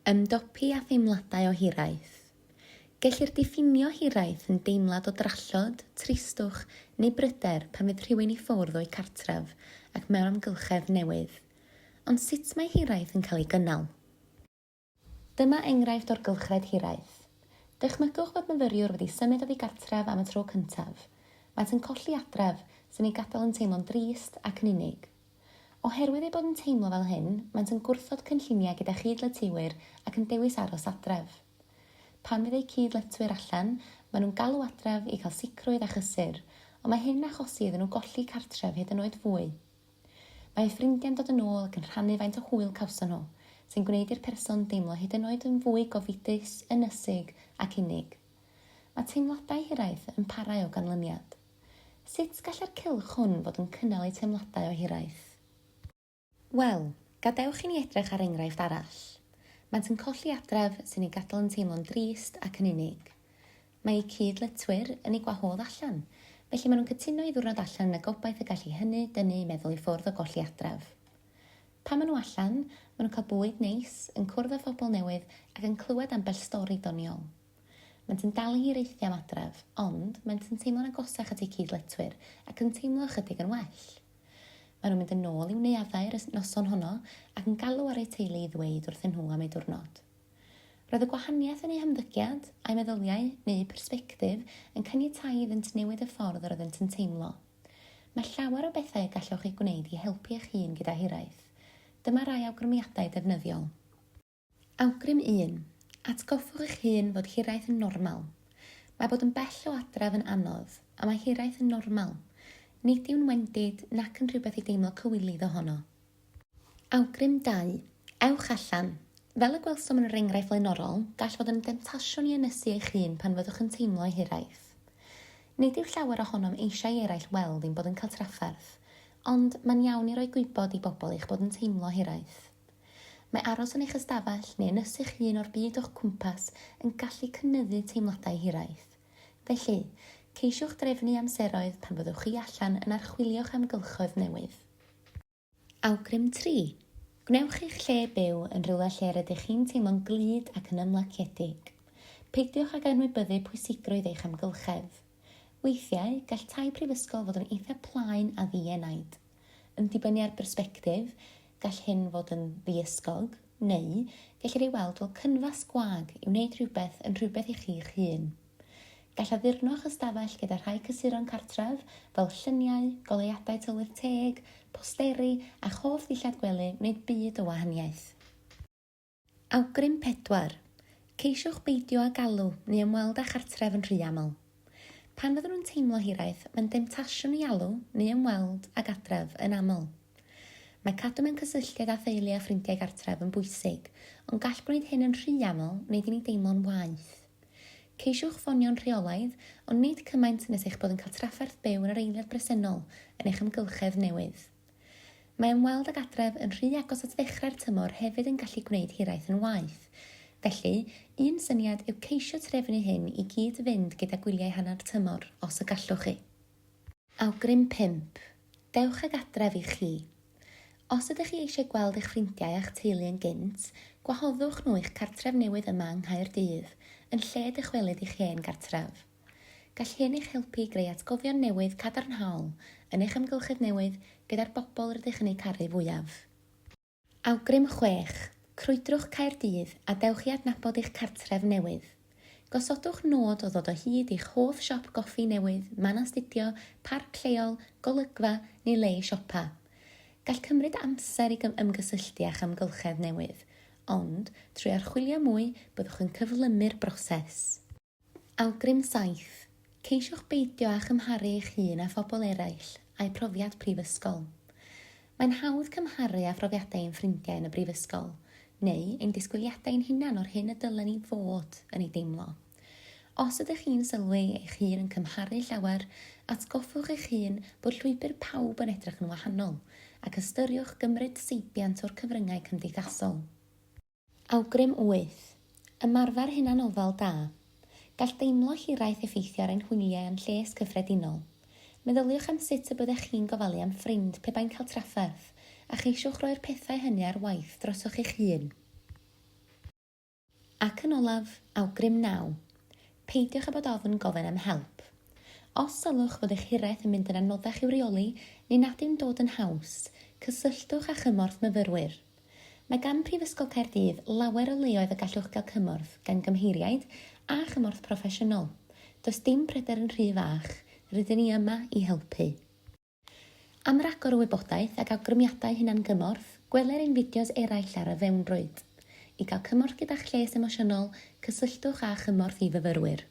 Ymdopi a theimladau o hiraeth. Gellir diffinio hiraeth yn deimlad o drallod, tristwch neu bryder pan fydd rhywun i ffwrdd o'i cartref ac mewn amgylchedd newydd. Ond sut mae hiraeth yn cael ei gynnal? Dyma enghraifft o'r gylchred hiraeth. Dychmygwch bod myfyriwr wedi symud oddi gartref am y tro cyntaf. Maent yn colli adref sy'n ei gadael yn teimlo'n drist ac yn unig. Oherwydd ei bod yn teimlo fel hyn, maent yn gwrthod cynlluniau gyda chydletywr ac yn dewis aros adref. Pan fydd eu cydletwyr allan, maen nhw'n galw adref i cael sicrwydd a chysur, ond mae hyn achosi iddyn nhw golli cartref hyd yn oed fwy. Mae eu ffrindiau'n dod yn ôl ac yn rhannu faint o hwyl cawson nhw, sy'n gwneud i'r person deimlo hyd yn oed yn fwy gofidus, ynysig ac unig. Mae teimladau hiraeth yn parau o ganlyniad. Sut gallai'r cylch hwn fod yn cynnal eu teimladau o hiraeth? Wel, gadewch i ni edrych ar enghraifft arall. Maent yn colli adref sy'n ei gadael yn teimlo'n drist ac yn unig. Mae eu cydletwyr yn ei gwahodd allan, felly maen nhw'n cytuno i ddwrnod allan yn y gobaith y gallu hynny dynnu i meddwl i ffwrdd o golli adref. Pan maen nhw allan, maen nhw'n cael bwyd neis, yn cwrdd â phobl newydd ac yn clywed ambell stori doniol. Maent yn dal i hiraethu am adref, ond maent yn teimlo'n agosach at eu cydletwyr ac yn teimlo ychydig yn well. Maen nhw'n mynd yn ôl i'w neuaddau'r noson honno ac yn galw ar eu teulu i ddweud wrthyn nhw am eu diwrnod. Roedd y gwahaniaeth yn eu hymddygiad, a'i meddyliau neu persbectif yn caniatáu iddynt newid y ffordd yr oeddent yn teimlo. Mae llawer o bethau gallwch chi gwneud i helpu eich hun gyda hiraeth. Dyma rai awgrymiadau defnyddiol. Awgrym 1. Atgoffwch eich hun fod hiraeth yn normal. Mae bod yn bell o adref yn anodd, a mae hiraeth yn normal. Nid yw'n wendid nac yn rhywbeth i deimlo cywilydd ohono. Awgrym 2. Ewch allan. Fel y gwelsom yn yr enghraifft flaenorol, gall fod yn demtasiwn i ynysu eich hun pan fyddwch yn teimlo hiraeth. Nid yw llawer ohonom eisiau eraill weld ein bod yn cael trafferth, ond mae'n iawn i roi gwybod i bobl eich bod yn teimlo hiraeth. Mae aros yn eich ystafell neu ynysu eich hun o'r byd o'ch cwmpas yn gallu cynyddu teimladau hiraeth. Felly, ceisiwch drefnu amseroedd pan fyddwch chi allan yn archwilio'ch amgylchoedd newydd. Awgrym 3. Gwnewch eich lle byw yn rhywle lle rydych chi'n teimlo'n glud ac yn ymlaciedig. Peidiwch ag anwybyddu pwysigrwydd eich amgylchedd. Weithiau, gall tai prifysgol fod yn eitha plaen a ddi-enaid. Yn dibynnu ar bersbectif, gall hyn fod yn ddi-ysgog, neu gellir ei weld fel cynfas gwag i wneud rhywbeth yn rhywbeth i chi'ch hun. Gall addurno'ch ystafell gyda rhai cysuron cartref fel lluniau, goleuadau tywydd teg, posteri a choff ddillad gwely wneud byd o wahaniaeth. Awgrym 4. Ceisiwch beidio â galw neu ymweld â chartref yn rhy aml. Pan fyddwn nhw'n teimlo hiraeth, mae'n demtasiwn i alw neu ymweld ag adref yn aml. Mae cadw mewn cysylltiad â theulu a ffrindiau gartref yn bwysig, ond gall gwneud hyn yn rhy aml wneud i ni deimlo'n waeth. Ceisiwch ffonio'n rheolaidd, ond nid cymaint nes eich bod yn cael trafferth byw yn yr eiliad bresennol yn eich amgylchedd newydd. Mae ymweld ag adref yn rhy agos at ddechrau'r tymor hefyd yn gallu gwneud hiraeth yn waeth. Felly, un syniad yw ceisio trefnu hyn i gyd fynd gyda gwyliau hanner tymor, os y gallwch chi. Awgrym 5. Dewch ag adref i chi. Os ydych chi eisiau gweld eich ffrindiau a'ch teulu yn gynt, gwahoddwch nhw eich cartref newydd yma yng Nghaerdydd, yn lle dychwelyd i'ch hen gartref. Gall hyn eich helpu i greu atgofion newydd cadarnhaol yn eich amgylchedd newydd gyda'r bobl rydych yn eu caru fwyaf. Awgrym 6. Crwydrwch Caerdydd a dewch i adnabod eich cartref newydd. Gosodwch nod o ddod o hyd i'ch hoff siop goffi newydd, man astudio, parc lleol, golygfa neu le i siopa. Gall cymryd amser i ymgysylltu a'ch amgylchedd newydd, ond trwy archwilio mwy byddwch yn cyflymu'r broses. Awgrym 7. Ceisiwch beidio â chymharu eich hun â phobl eraill a'u profiad prifysgol. Mae'n hawdd cymharu â phrofiadau ein ffrindiau yn y brifysgol, neu ein disgwyliadau'n hunan o'r hyn y dylen ni fod yn ei deimlo. Os ydych chi'n sylwi eich hun yn cymharu llawer, atgoffwch eich hun bod llwybr pawb yn edrych yn wahanol, ac ystyriwch gymryd seibiant o'r cyfryngau cymdeithasol. Awgrym 8. Ymarfer hunanofal da. Gall deimlo hiraeth effeithio ar ein hwyliau yn lles cyffredinol. Meddyliwch am sut y byddech chi'n gofalu am ffrind pe bain cael trafferth, a cheisiwch roi'r pethau hynny ar waith drosoch eich hun. Ac yn olaf, awgrym 9. Peidiwch â bod ofn gofyn am help. Os sylwch fod eich hiraeth yn mynd yn anoddach i'w reoli neu nad yw'n dod yn haws, cysylltwch â chymorth myfyrwyr. Mae gan Prifysgol Caerdydd lawer o leoedd y gallwch gael cymorth gan gymheiriaid a chymorth proffesiynol. Does dim pryder yn rhy fach, rydyn ni yma i helpu. Am ragor o wybodaeth ac awgrymiadau hunan gymorth, gweler ein fideos eraill ar y fewnrwyd. I gael cymorth gyda'ch lles emosiynol, cysylltwch â chymorth i fyfyrwyr.